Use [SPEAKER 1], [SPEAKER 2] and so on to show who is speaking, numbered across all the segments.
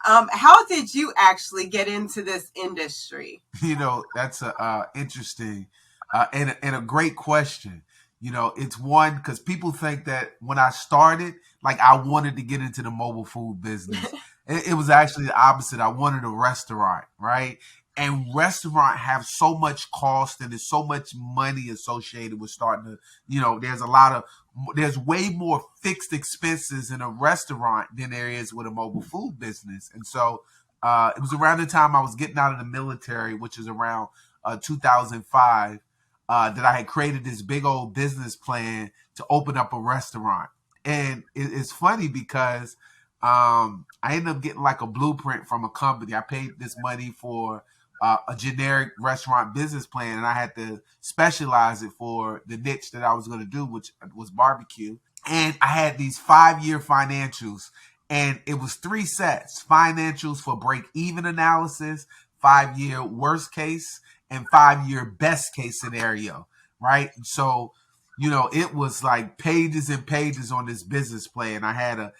[SPEAKER 1] How did you actually get into this industry?
[SPEAKER 2] That's a interesting and a great question. It's one because people think that when I started, like I wanted to get into the mobile food business. It was actually the opposite. I wanted a restaurant, right? And restaurant have so much cost and there's so much money associated with starting to, there's way more fixed expenses in a restaurant than there is with a mobile food business. And so it was around the time I was getting out of the military, which is around 2005, that I had created this big old business plan to open up a restaurant. And it's funny because I ended up getting like a blueprint from a company. I paid this money for a generic restaurant business plan, and I had to specialize it for the niche that I was going to do, which was barbecue. And I had these 5-year financials, and it was 3 sets: financials for break even analysis, 5-year worst case, and 5-year best case scenario. Right. So, it was like pages and pages on this business plan. I had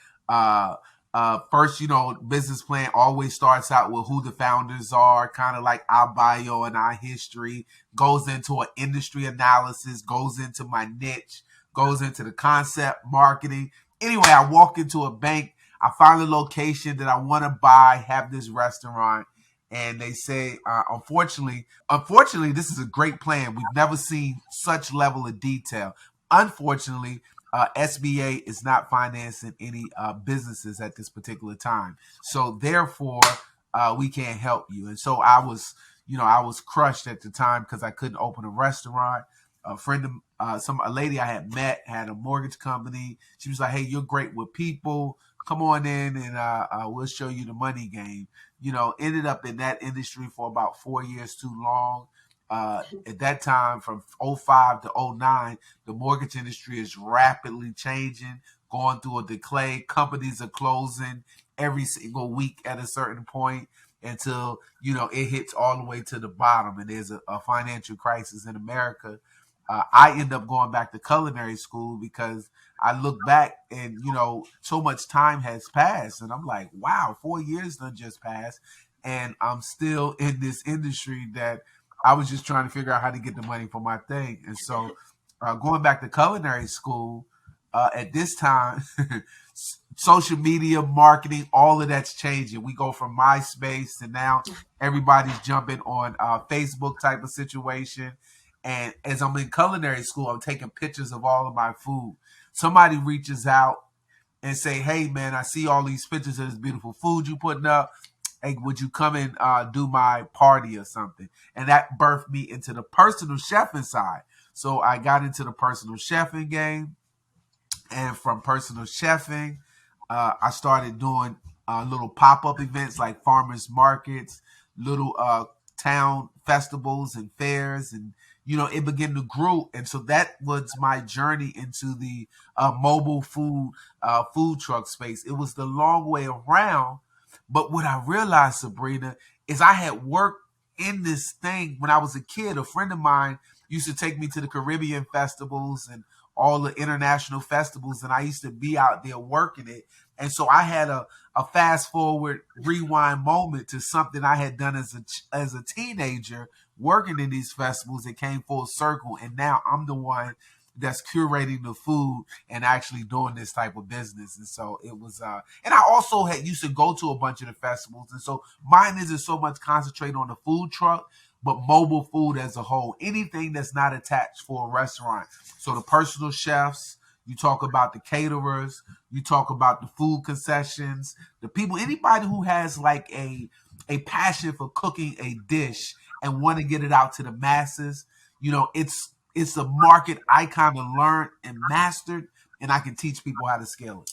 [SPEAKER 2] first, business plan always starts out with who the founders are, kind of like our bio and our history, goes into an industry analysis, goes into my niche, goes into the concept marketing. Anyway, I walk into a bank, I find a location that I want to buy, have this restaurant, and they say, unfortunately, this is a great plan. We've never seen such level of detail. Unfortunately, SBA is not financing any businesses at this particular time. So therefore, we can't help you. And so I was crushed at the time because I couldn't open a restaurant. A lady I had met had a mortgage company. She was like, "Hey, you're great with people. Come on in and we'll show you the money game." Ended up in that industry for about 4 years too long. At that time, from '05 to '09, the mortgage industry is rapidly changing, going through a decay. Companies are closing every single week at a certain point until, it hits all the way to the bottom and there's a financial crisis in America. I end up going back to culinary school because I look back and, so much time has passed. And I'm like, wow, 4 years done just passed. And I'm still in this industry that I was just trying to figure out how to get the money for my thing. And so going back to culinary school, at this time, social media marketing, all of that's changing. We go from MySpace to now everybody's jumping on Facebook type of situation. And as I'm in culinary school, I'm taking pictures of all of my food. Somebody reaches out and say, "Hey, man, I see all these pictures of this beautiful food you putting up. Hey, would you come and do my party or something?" And that birthed me into the personal chefing side. So I got into the personal chefing game. And from personal chefing, I started doing little pop-up events like farmers markets, little town festivals and fairs, and it began to grow. And so that was my journey into the mobile food truck space. It was the long way around, but what I realized, Sabrina, is I had worked in this thing when I was a kid. A friend of mine used to take me to the Caribbean festivals and all the international festivals, and I used to be out there working it. And so I had a fast forward rewind moment to something I had done as a teenager working in these festivals. It came full circle, and now I'm the one that's curating the food and actually doing this type of business. And so it was and I also had used to go to a bunch of the festivals, and so mine isn't so much concentrated on the food truck, but mobile food as a whole, anything that's not attached for a restaurant. So the personal chefs, you talk about the caterers, you talk about the food concessions, the people, anybody who has like a passion for cooking a dish and want to get it out to the masses. It's a market I kind of learned and mastered, and I can teach people how to scale it.